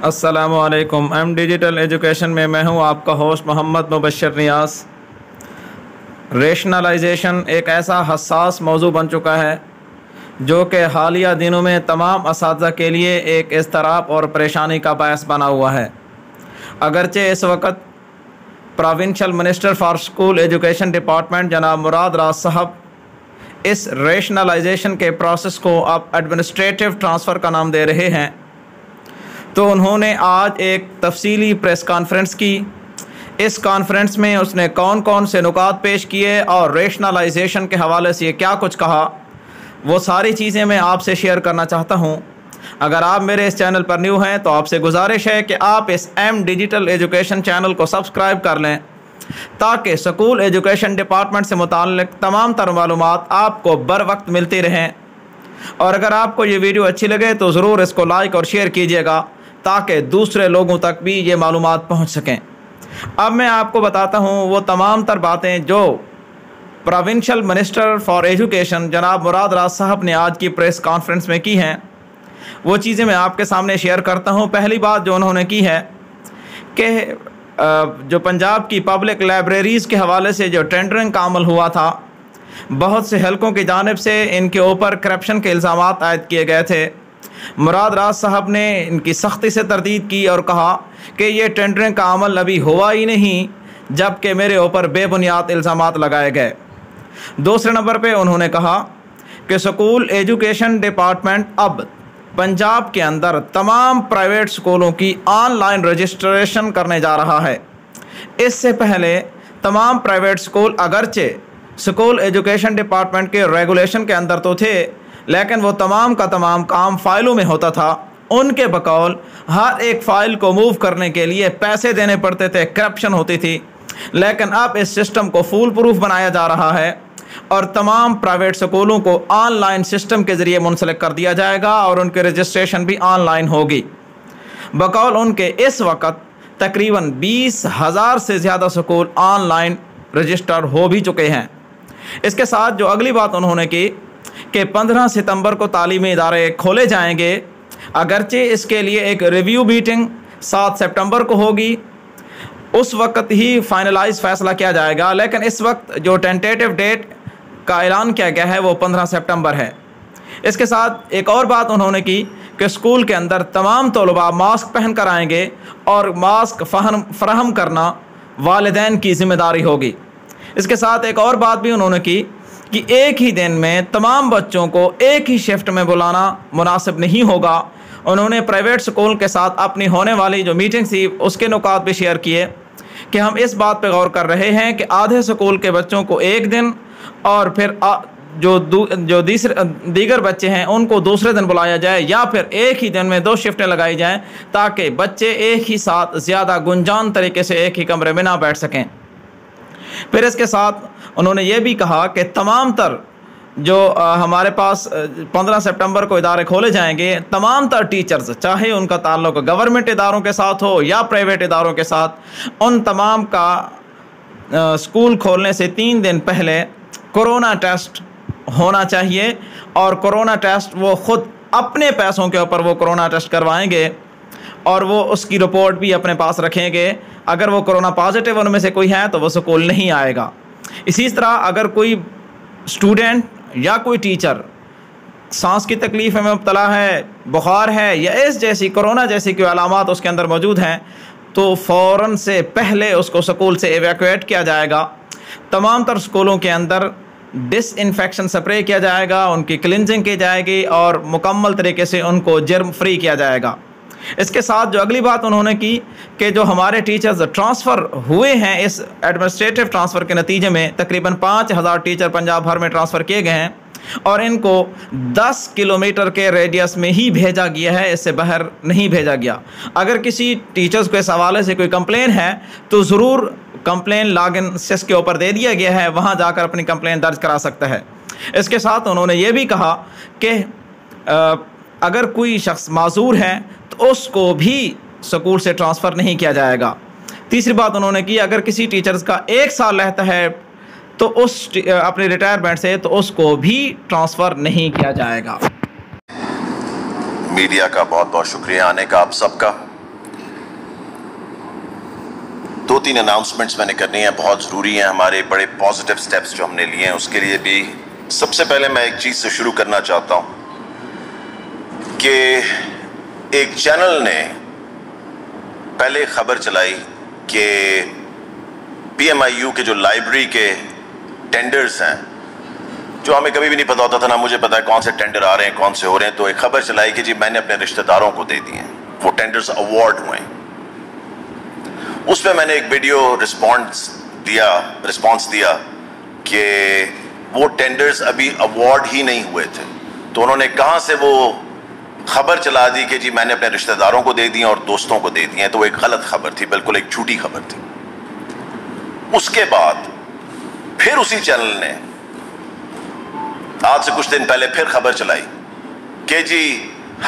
السلام علیکم۔ M digital education میں ہوں آپ کا ہوسٹ محمد مبشر نیاز۔ ریشنلائزیشن ایک ایسا حساس موضوع بن چکا ہے جو کہ حالیہ دنوں میں تمام اساتذہ کے لیے ایک اضطراب اور پریشانی کا باعث بنا ہوا ہے۔ اگرچہ اس وقت provincial minister for school education department جناب مراد راز صاحب اس ریشنلائزیشن کے پروسیس کو اب ایڈمنسٹریٹو ٹرانسفر کا نام دے رہے ہیں، تو انہوں نے آج ایک تفصیلی پریس کانفرنس کی۔ اس کانفرنس میں اس نے کون کون سے نکات پیش کیے اور ریشنلائزیشن کے حوالے سے یہ کیا کچھ کہا، وہ ساری چیزیں میں آپ سے شیئر کرنا چاہتا ہوں۔ اگر آپ میرے اس چینل پر نیو ہیں تو آپ سے گزارش ہے کہ آپ اس ایم ڈیجیٹل ایجوکیشن چینل کو سبسکرائب کر لیں تاکہ اسکول ایجوکیشن ڈپارٹمنٹ سے متعلق تمام تر معلومات آپ کو بر وقت ملتی رہیں۔ اور اگر آپ کو یہ ویڈیو اچھی لگے تو ضرور اس کو لائک اور شیئر کیجیے گا تاکہ دوسرے لوگوں تک بھی یہ معلومات پہنچ سکیں۔ اب میں آپ کو بتاتا ہوں وہ تمام تر باتیں جو پروونشل منسٹر فار ایجوکیشن جناب مراد راز صاحب نے آج کی پریس کانفرنس میں کی ہیں، وہ چیزیں میں آپ کے سامنے شیئر کرتا ہوں۔ پہلی بات جو انہوں نے کی ہے کہ جو پنجاب کی پبلک لائبریریز کے حوالے سے جو ٹینڈرنگ کا عمل ہوا تھا، بہت سے حلقوں کی جانب سے ان کے اوپر کرپشن کے الزامات عائد کیے گئے تھے۔ مراد راز صاحب نے ان کی سختی سے تردید کی اور کہا کہ یہ ٹینڈرنگ کا عمل ابھی ہوا ہی نہیں جبکہ میرے اوپر بے بنیاد الزامات لگائے گئے۔ دوسرے نمبر پہ انہوں نے کہا کہ اسکول ایجوکیشن ڈپارٹمنٹ اب پنجاب کے اندر تمام پرائیویٹ اسکولوں کی آن لائن رجسٹریشن کرنے جا رہا ہے۔ اس سے پہلے تمام پرائیویٹ اسکول اگرچہ اسکول ایجوکیشن ڈپارٹمنٹ کے ریگولیشن کے اندر تو تھے، لیکن وہ تمام کا تمام کام فائلوں میں ہوتا تھا۔ ان کے بقول ہر ایک فائل کو موو کرنے کے لیے پیسے دینے پڑتے تھے، کرپشن ہوتی تھی۔ لیکن اب اس سسٹم کو فول پروف بنایا جا رہا ہے اور تمام پرائیویٹ سکولوں کو آن لائن سسٹم کے ذریعے منسلک کر دیا جائے گا اور ان کے رجسٹریشن بھی آن لائن ہوگی۔ بقول ان کے اس وقت تقریباً 20,000 سے زیادہ سکول آن لائن رجسٹر ہو بھی چکے ہیں۔ اس کے ساتھ جو اگلی بات انہوں نے کی کہ 15 ستمبر کو تعلیمی ادارے کھولے جائیں گے، اگرچہ اس کے لیے ایک ریویو میٹنگ 7 سپٹمبر کو ہوگی، اس وقت ہی فائنلائز فیصلہ کیا جائے گا، لیکن اس وقت جو ٹینٹیٹو ڈیٹ کا اعلان کیا گیا ہے وہ 15 سپٹمبر ہے۔ اس کے ساتھ ایک اور بات انہوں نے کی کہ اسکول کے اندر تمام طلباء ماسک پہن کر آئیں گے اور ماسک فراہم کرنا والدین کی ذمہ داری ہوگی۔ اس کے ساتھ ایک اور بات بھی انہوں نے کی کہ ایک ہی دن میں تمام بچوں کو ایک ہی شفٹ میں بلانا مناسب نہیں ہوگا۔ انہوں نے پرائیویٹ سکول کے ساتھ اپنی ہونے والی جو میٹنگ تھی اس کے نکات بھی شیئر کیے کہ ہم اس بات پہ غور کر رہے ہیں کہ آدھے سکول کے بچوں کو ایک دن اور پھر جو دیگر بچے ہیں ان کو دوسرے دن بلایا جائے، یا پھر ایک ہی دن میں 2 شفٹیں لگائی جائیں تاکہ بچے ایک ہی ساتھ زیادہ گنجان طریقے سے ایک ہی کمرے میں نہ بیٹھ سکیں۔ پھر اس کے ساتھ انہوں نے یہ بھی کہا کہ تمام تر جو ہمارے پاس 15 سپٹمبر کو ادارے کھولے جائیں گے، تمام تر ٹیچرز چاہے ان کا تعلق گورنمنٹ اداروں کے ساتھ ہو یا پرائیویٹ اداروں کے ساتھ، ان تمام کا اسکول کھولنے سے 3 دن پہلے کورونا ٹیسٹ ہونا چاہیے، اور کورونا ٹیسٹ وہ خود اپنے پیسوں کے اوپر وہ کورونا ٹیسٹ کروائیں گے اور وہ اس کی رپورٹ بھی اپنے پاس رکھیں گے۔ اگر وہ کورونا پازیٹیو ان میں سے کوئی ہے تو وہ سکول نہیں آئے گا۔ اسی طرح اگر کوئی اسٹوڈنٹ یا کوئی ٹیچر سانس کی تکلیف میں مبتلا ہے، بخار ہے یا اس جیسی کورونا جیسی کوئی علامات اس کے اندر موجود ہیں تو فوراً سے پہلے اس کو سکول سے ایویکویٹ کیا جائے گا۔ تمام تر سکولوں کے اندر ڈس انفیکشن سپرے کیا جائے گا، ان کی کلینزنگ کی جائے گی اور مکمل طریقے سے ان کو جرم فری کیا جائے گا۔ اس کے ساتھ جو اگلی بات انہوں نے کی کہ جو ہمارے ٹیچرز ٹرانسفر ہوئے ہیں اس ایڈمنسٹریٹو ٹرانسفر کے نتیجے میں تقریباً 5,000 ٹیچر پنجاب بھر میں ٹرانسفر کیے گئے ہیں اور ان کو 10 کلومیٹر کے ریڈیس میں ہی بھیجا گیا ہے، اس سے باہر نہیں بھیجا گیا۔ اگر کسی ٹیچرز کو اس حوالے سے کوئی کمپلین ہے تو ضرور کمپلین لاگ ان سیس کے اوپر دے دیا گیا ہے، وہاں جا کر اپنی کمپلین درج کرا سکتا ہے۔ اس کے ساتھ انہوں نے یہ بھی کہا کہ اگر کوئی شخص معذور ہے تو اس کو بھی سکول سے ٹرانسفر نہیں کیا جائے گا۔ تیسری بات انہوں نے کی اگر کسی ٹیچرز کا 1 سال رہتا ہے تو اس اپنے ریٹائرمنٹ سے تو اس کو بھی ٹرانسفر نہیں کیا جائے گا۔ میڈیا کا بہت بہت شکریہ آنے کا آپ سب کا۔ 2-3 اناؤنسمنٹس میں نے کرنی ہیں، بہت ضروری ہیں، ہمارے بڑے پازیٹیو سٹیپس جو ہم نے لیے ہیں اس کے لیے بھی۔ سب سے پہلے میں ایک چیز سے شروع کرنا چاہتا ہوں کہ ایک چینل نے پہلے خبر چلائی کہ پی ایم آئی یو کے جو لائبریری کے ٹینڈرز ہیں، جو ہمیں کبھی بھی نہیں پتا ہوتا تھا، نہ مجھے پتا ہے کون سے ٹینڈر آ رہے ہیں کون سے ہو رہے ہیں، تو ایک خبر چلائی کہ جی میں نے اپنے رشتہ داروں کو دے دیے ہیں، وہ ٹینڈرز اوارڈ ہوئے ہیں۔ اس پہ میں نے ایک ویڈیو رسپانس دیا کہ وہ ٹینڈرز ابھی اوارڈ ہی نہیں ہوئے تھے، تو انہوں نے کہاں سے وہ خبر چلا دی کہ جی میں نے اپنے رشتہ داروں کو دے دی اور دوستوں کو دے دی ہیں، تو وہ ایک غلط خبر تھی، بالکل ایک جھوٹی خبر تھی۔ اس کے بعد پھر اسی چینل نے آج سے کچھ دن پہلے پھر خبر چلائی کہ جی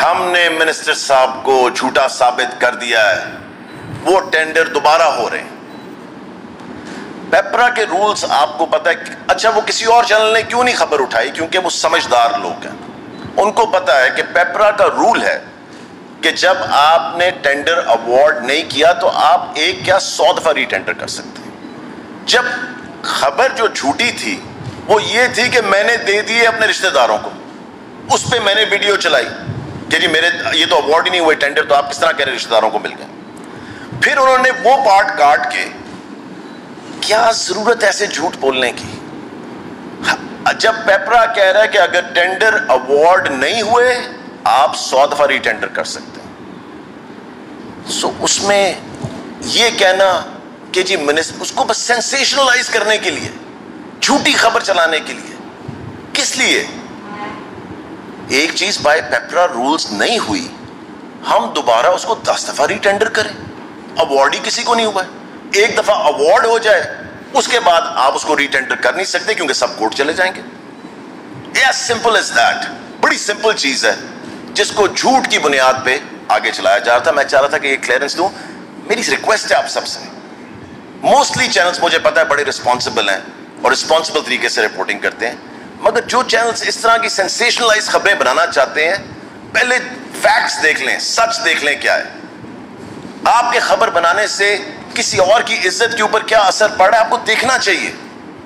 ہم نے منسٹر صاحب کو جھوٹا ثابت کر دیا ہے، وہ ٹینڈر دوبارہ ہو رہے ہیں۔ پیپرا کے رولز آپ کو پتہ ہے، اچھا وہ کسی اور چینل نے کیوں نہیں خبر اٹھائی؟ کیونکہ وہ سمجھدار لوگ ہیں، ان کو پتہ ہے کہ پیپرا کا رول ہے کہ جب آپ نے ٹینڈر اوارڈ نہیں کیا تو آپ ایک کیا 100 دفعہ ری ٹینڈر کر سکتے ہیں۔ جب خبر جو جھوٹی تھی وہ یہ تھی کہ میں نے دے دیے اپنے رشتہ داروں کو، اس پہ میں نے ویڈیو چلائی کہ جی میرے یہ تو اوارڈ ہی نہیں ہوئے ٹینڈر، تو آپ کس طرح کہہ رہے رشتہ داروں کو مل گئے؟ پھر انہوں نے وہ پارٹ کاٹ کے، کیا ضرورت ہے ایسے جھوٹ بولنے کی؟ جب پیپرا کہہ رہا ہے کہ اگر ٹینڈر اوارڈ نہیں ہوئے آپ 100 دفعہ ری ٹینڈر کر سکتے ہیں، سو اس میں یہ کہنا کہ جی اس کو بس سینسیشنلائز کرنے کے لیے، جھوٹی خبر چلانے کے لیے، کس لیے؟ ایک چیز بائی پیپرا رولز نہیں ہوئی، ہم دوبارہ اس کو 10 دفعہ ری ٹینڈر کریں؟ اوارڈ ہی کسی کو نہیں ہوا ہے، ایک دفعہ اوارڈ ہو جائے اس کے بعد آپ اس کو ری ٹینڈر کر نہیں سکتے کیونکہ سب کورٹ چلے جائیں گے۔ ایز سمپل ایز دیٹ، بڑی سمپل چیز ہے جس کو جھوٹ کی بنیاد پہ آگے چلایا جا رہا تھا۔ میں چاہ رہا تھا کہ یہ کلیئرنس دوں، میری ریکویسٹ ہے آپ سب سے۔ موسٹلی چینلز مجھے پتا ہے بڑے رسپانسبل ہیں اور رسپانسبل طریقے سے رپورٹنگ کرتے ہیں، مگر جو چینلز اس طرح کی سینسیشنلائز خبریں بنانا چاہتے ہیں، پہلے فیکٹس دیکھ لیں، سچ دیکھ لیں کیا ہے۔ آپ کے خبر بنانے سے کسی اور کی عزت کے اوپر کیا اثر پڑ رہا ہے آپ کو دیکھنا چاہیے،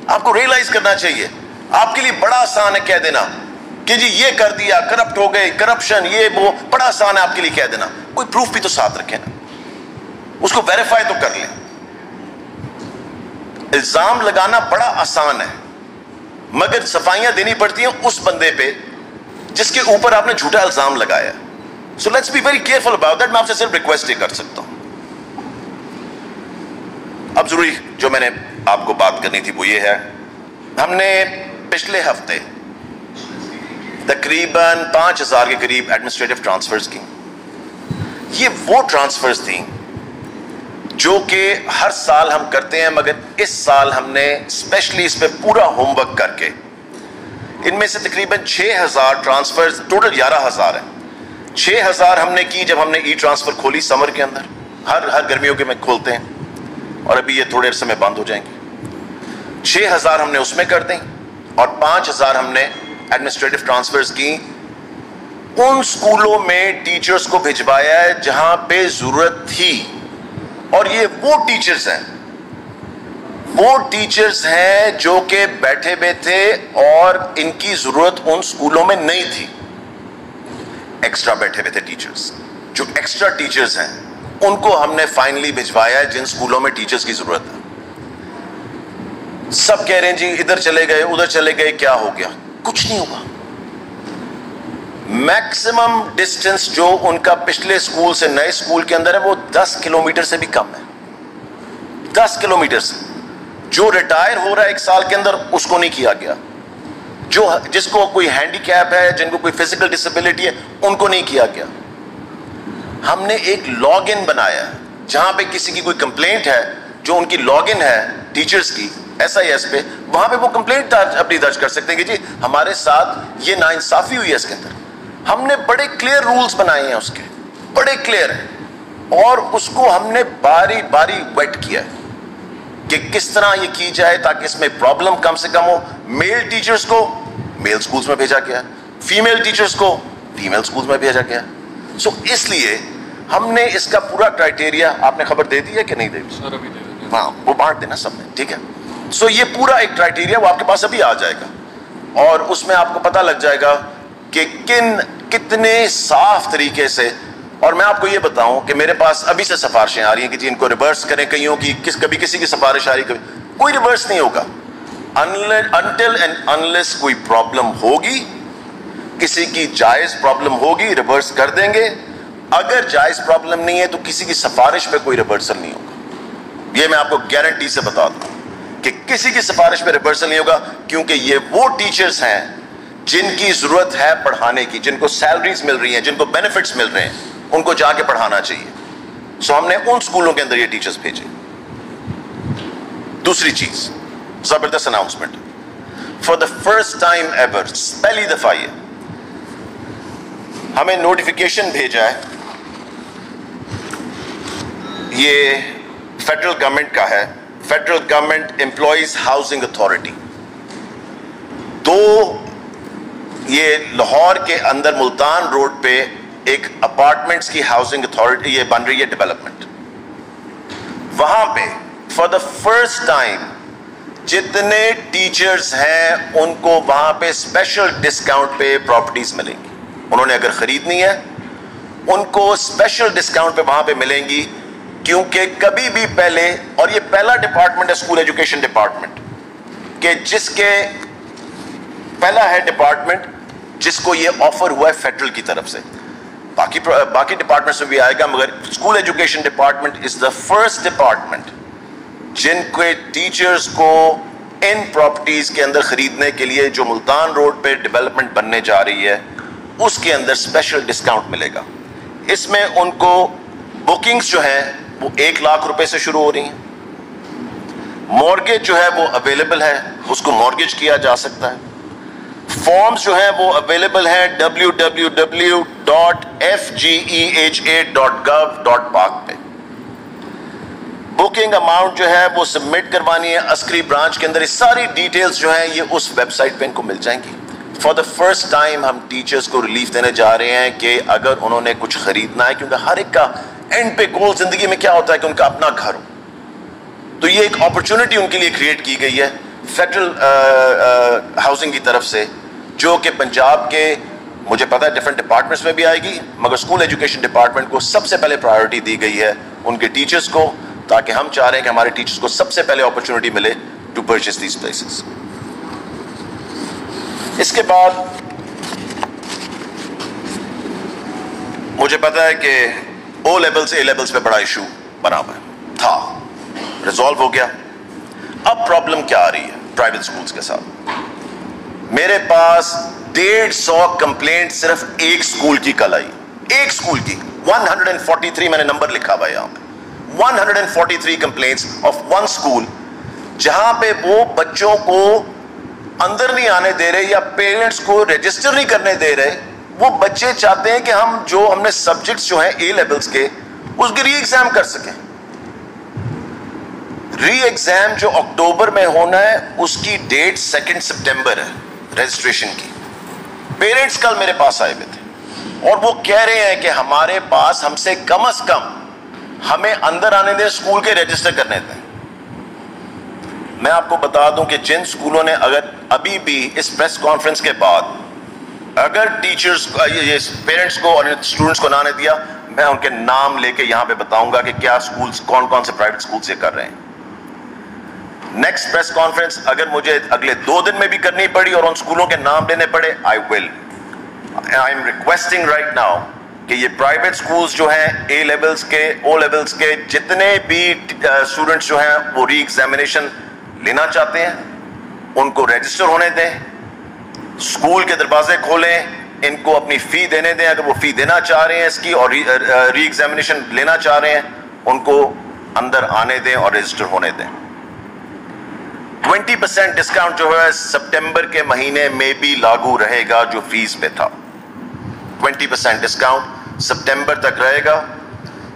آپ کو ریئلائز کرنا چاہیے۔ آپ کے لیے بڑا آسان ہے کہہ دینا کہ جی یہ کر دیا، کرپٹ ہو گئے، کرپشن، یہ وہ، بڑا آسان ہے آپ کے لیے کہہ دینا، کوئی پروف بھی تو ساتھ رکھیں نا، اس کو ویریفائی تو کر لیں۔ الزام لگانا بڑا آسان ہے مگر صفائیاں دینی پڑتی ہیں اس بندے پہ جس کے اوپر آپ نے جھوٹا الزام لگایا۔ So let's be very careful about that. میں آپ سے صرف ریکویسٹ ہی کر سکتا ہوں۔ اب ضروری جو میں نے آپ کو بات کرنی تھی وہ یہ ہے، ہم نے پچھلے ہفتے تقریباً 5000 کے قریب ایڈمنسٹریٹو ٹرانسفرز کی۔ یہ وہ ٹرانسفرز تھیں جو کہ ہر سال ہم کرتے ہیں، مگر اس سال ہم نے اسپیشلی اس پہ پورا ہوم ورک کر کے، ان میں سے تقریباً 6000 ٹرانسفرز، ٹوٹل 11000 ہیں، 6000 ہم نے کی جب ہم نے ای ٹرانسفر کھولی سمر کے اندر، ہر گرمیوں کے میں کھولتے ہیں اور ابھی یہ تھوڑے عرصے میں بند ہو جائیں گے۔ 6000 ہم نے اس میں کر دیں اور 5000 ہم نے ایڈمنسٹریٹو ٹرانسفرز کی۔ ان سکولوں میں ٹیچرز کو بھجوایا ہے جہاں پہ ضرورت تھی، اور یہ وہ ٹیچرز ہیں جو کہ بیٹھے ہوئے تھے اور ان کی ضرورت ان سکولوں میں نہیں تھی۔ ایکسٹرا بیٹھے ہوئے تھے ٹیچرز، جو ایکسٹرا ٹیچرز ہیں ان کو ہم نے فائنلی بھجوایا ہے جن سکولوں میں ٹیچرز کی ضرورت ہے۔ سب کہہ رہے ہیں جی ادھر چلے گئے ادھر چلے گئے، کیا ہو گیا؟ کچھ نہیں ہوا۔ میکسیمم ڈسٹنس جو ان کا پچھلے سکول سے نئے سکول کے اندر ہے وہ 10 کلومیٹر سے بھی کم ہے، 10 کلومیٹر سے۔ جو ریٹائر ہو رہا ہے 1 سال کے اندر اس کو نہیں کیا گیا، جس کو کوئی ہینڈی کیپ ہے، جن کو کوئی فزیکل ڈسیبلٹی ہے، ان کو نہیں کیا گیا۔ ہم نے ایک لاگ ان بنایا جہاں پہ کسی کی کوئی کمپلینٹ ہے، جو ان کی لاگ ان ہے ٹیچرز کی SIS پہ، وہاں پہ وہ کمپلینٹ اپنی درج کر سکتے ہیں کہ جی ہمارے ساتھ یہ ناانصافی ہوئی ہے اس کے اندر۔ ہم نے بڑے کلیئر رولز بنائے ہیں اس کے، بڑے کلیئر ہیں، اور اس کو ہم نے باری باری ویٹ کیا ہے کہ کس طرح یہ کی جائے تاکہ اس میں پرابلم کم سے کم ہو۔ میل ٹیچرز کو میل سکولز میں بھیجا گیا، فیمیل ٹیچرز کو فیمیل سکولز میں بھیجا گیا۔ سو اس لیے ہم نے اس کا پورا کرائٹیریا، آپ نے خبر دے دی ہے کہ نہیں دے دی؟ وہاں وہ بانٹ دینا سب میں, ٹھیک ہے. سو یہ پورا ایک کرائٹیریا وہ آپ کے پاس ابھی آ جائے گا, اور اس میں آپ کو پتہ لگ جائے گا کہ کتنے صاف طریقے سے. اور میں آپ کو یہ بتاؤں کہ میرے پاس ابھی سے سفارشیں آ رہی ہیں کہ جی ان کو ریورس کریں, کئیوں کی کبھی کسی کی سفارش آ رہی, کبھی کوئی ریورس نہیں ہوگا until and unless کوئی پرابلم ہوگی, کسی کی جائز پرابلم ہوگی, ریورس کر دیں گے. اگر جائز پرابلم نہیں ہے تو کسی کی سفارش پہ کوئی ریورسل نہیں ہوگا. یہ میں آپ کو گارنٹی سے بتا دوں کہ کسی کی سفارش پہ ریورسل نہیں ہوگا, کیونکہ یہ وہ ٹیچرز ہیں جن کی ضرورت ہے پڑھانے کی, جن کو سیلریز مل رہی ہیں, جن کو بینیفٹس مل رہے ہیں, ان کو جا کے پڑھانا چاہیے. سو ہم نے ان سکولوں کے اندر یہ ٹیچرز بھیجے. دوسری چیز, زبردست announcement, for the first time ever, پہلی دفعہ ہمیں نوٹیفیکیشن بھیجا ہے, یہ فیڈرل گورنمنٹ کا ہے, federal government employees housing authority. تو یہ لاہور کے اندر ملتان روڈ پہ ایک اپارٹمنٹس کی ہاؤسنگ اتھارٹی یہ بن رہی ہے, ڈیولپمنٹ. وہاں پہ فار دا فرسٹ ٹائم جتنے ٹیچرز ہیں ان کو وہاں پہ اسپیشل ڈسکاؤنٹ پہ پراپرٹیز ملیں گی. انہوں نے اگر خریدنی ہے ان کو اسپیشل ڈسکاؤنٹ پہ وہاں پہ ملیں گی, کیونکہ کبھی بھی پہلے, اور یہ پہلا ڈپارٹمنٹ ہے اسکول ایجوکیشن ڈپارٹمنٹ کہ جس کے پہلا ہے ڈپارٹمنٹ جس کو یہ آفر ہوا ہے فیڈرل کی طرف سے. باقی ڈپارٹمنٹس میں بھی آئے گا, مگر school education department is the first department جن کے ٹیچرز کو ان پراپرٹیز کے اندر خریدنے کے لیے جو ملتان روڈ پہ ڈیولپمنٹ بننے جا رہی ہے اس کے اندر اسپیشل ڈسکاؤنٹ ملے گا. اس میں ان کو بکنگز جو ہیں وہ 1 لاکھ روپے سے شروع ہو رہی ہیں. مورگیج جو ہے وہ اویلیبل ہے, اس کو مورگیج کیا جا سکتا ہے. فارمز جو ہیں وہ اویلیبل ہیں www.fgeha.gov.pak پہ. بکنگ اماؤنٹ جو ہے وہ سبمٹ کروانی ہے عسکری برانچ کے اندر. یہ ساری ڈیٹیلز جو ہیں یہ اس ویب سائٹ پہ ان کو مل جائیں گی. فار دا فرسٹ ٹائم ہم ٹیچرز کو ریلیف دینے جا رہے ہیں کہ اگر انہوں نے کچھ خریدنا ہے, کیونکہ ہر ایک کا اینڈ پہ گول زندگی میں کیا ہوتا ہے کہ ان کا اپنا گھر ہو, تو یہ ایک اپرچونٹی ان کے لیے کریٹ کی گئی ہے فیڈرل ہاؤسنگ کی طرف سے, جو کہ پنجاب کے مجھے پتا ہے ڈفرینٹ ڈپارٹمنٹس میں بھی آئے گی, مگر اسکول ایجوکیشن ڈپارٹمنٹ کو سب سے پہلے پرائیورٹی دی گئی ہے ان کے ٹیچرز کو, تاکہ ہم چاہ رہے ہیں کہ ہمارے ٹیچرز کو سب سے پہلے اپرچونٹی ملے ٹو پرچیز دیز پلیسز. اس کے بعد مجھے پتا ہے کہ او لیولز اے لیولز پہ بڑا ایشو بنا ہوا تھا, ریزالو ہو گیا. اب پرابلم کیا آ رہی ہے پرائیویٹ اسکولز کے ساتھ؟ میرے پاس 150 کمپلینٹ صرف ایک اسکول کی کل آئی, ایک اسکول کی. 143 میں نے نمبر لکھا ہوا ہے یہاں پہ, 143 complaints of one school, جہاں پہ وہ بچوں کو اندر نہیں آنے دے رہے یا پیرنٹس کو رجسٹر نہیں کرنے دے رہے. وہ بچے چاہتے ہیں کہ ہم نے سبجیکٹس جو ہیں اے لیولز کے اس کی ری ایگزام کر سکیں. ری ایگزام جو اکتوبر میں ہونا ہے اس کی ڈیٹ 2 سپٹمبر ہے رجسٹریشن کی. پیرنٹس کل میرے پاس آئے ہوئے تھے اور وہ کہہ رہے ہیں کہ ہمارے پاس ہم سے کم از کم ہمیں اندر آنے دیں, اسکول کے رجسٹر کرنے دیں. میں آپ کو بتا دوں کہ جن اسکولوں نے اگر ابھی بھی اس پریس کانفرنس کے بعد اگر ٹیچرز پیرنٹس کو اور اسٹوڈنٹس کو نہ آنے دیا, میں ان کے نام لے کے یہاں پہ بتاؤں گا کہ کیا اسکولز کون کون سے پرائیویٹ اسکولز یہ کر رہے ہیں. نیکسٹ پریس کانفرنس اگر مجھے اگلے 2 دن میں بھی کرنی پڑی اور ان اسکولوں کے نام لینے پڑے, I am requesting right now کہ یہ پرائیویٹ اسکولز جو ہیں اے لیولز کے او لیولز کے جتنے بھی اسٹوڈنٹس جو ہیں وہ ری ایگزامینیشن لینا چاہتے ہیں ان کو رجسٹر ہونے دیں, اسکول کے دروازے کھولیں, ان کو اپنی فی دینے دیں. اگر وہ فی دینا چاہ رہے ہیں اس کی اور ری ایگزامینیشن لینا چاہ رہے ہیں ان کو اندر آنے دیں اور رجسٹر ہونے دیں. 20% ڈسکاؤنٹ جو ہے سپٹمبر کے مہینے میں بھی لاگو رہے گا جو فیس پہ تھا. 20% ڈسکاؤنٹ سپٹمبر تک رہے گا.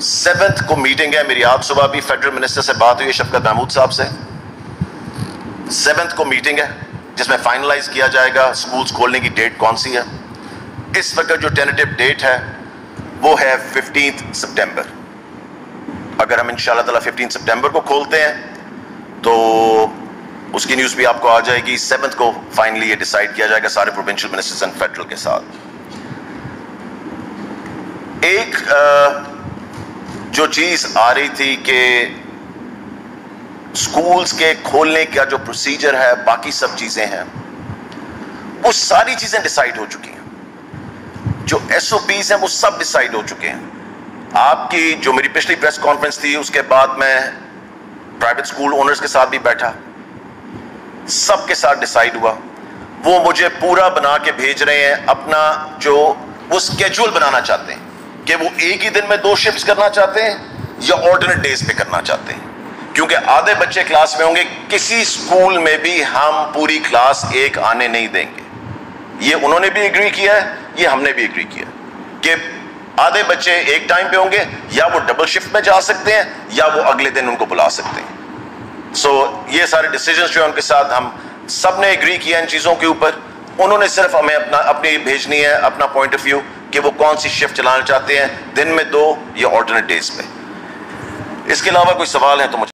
7 کو میٹنگ ہے میری, آج صبح بھی فیڈرل منسٹر سے بات ہوئی ہے شفقت محمود صاحب سے. 7 کو میٹنگ ہے جس میں فائنلائز کیا جائے گا اسکولز کھولنے کی ڈیٹ کون سی ہے. اس وقت جو ٹینٹیو ڈیٹ ہے وہ ہے 15 سپٹمبر. اگر ہم انشاءاللہ تعالیٰ 15 سپٹمبر کو کھولتے ہیں تو اس کی نیوز بھی آپ کو آ جائے گی. 7 کو فائنلی یہ ڈیسائیڈ کیا جائے گا سارے پروونشل منسٹرز اینڈ فیڈرل کے ساتھ. ایک جو چیز آ رہی تھی کہ سکولز کے کھولنے کا جو پروسیجر ہے، باقی سب چیزیں ہیں، وہ ساری چیزیں ڈیسائیڈ ہو چکی ہیں. جو ایس او پیز ہیں وہ سب ڈیسائیڈ ہو چکے ہیں. آپ کی جو میری پچھلی پریس کانفرنس تھی اس کے بعد میں پرائیویٹ اسکول اونرز کے ساتھ بھی بیٹھا، سب کے ساتھ ڈیسائیڈ ہوا. وہ مجھے پورا بنا کے بھیج رہے ہیں اپنا جو وہ اسکیجول بنانا چاہتے ہیں کہ وہ ایک ہی دن میں 2 شفٹس کرنا چاہتے ہیں یا آلٹرنیٹ ڈیز پہ کرنا چاہتے ہیں. کیونکہ آدھے بچے کلاس میں ہوں گے. کسی اسکول میں بھی ہم پوری کلاس ایک آنے نہیں دیں گے. یہ انہوں نے بھی ایگری کیا ہے، یہ ہم نے بھی ایگری کیا کہ آدھے بچے ایک ٹائم پہ ہوں گے، یا وہ ڈبل شفٹ میں جا سکتے ہیں یا وہ اگلے دن ان کو بلا سکتے ہیں. سو یہ سارے ڈیسیجنز جو ہیں ان کے ساتھ ہم سب نے ایگری کیا ان چیزوں کے اوپر. انہوں نے صرف ہمیں اپنی بھیجنی ہے اپنا پوائنٹ آف ویو کہ وہ کون سی شفٹ چلانا چاہتے ہیں، دن میں 2 یا آلٹرنیٹ ڈیز پہ. اس کے علاوہ کوئی سوال ہے تو مجھے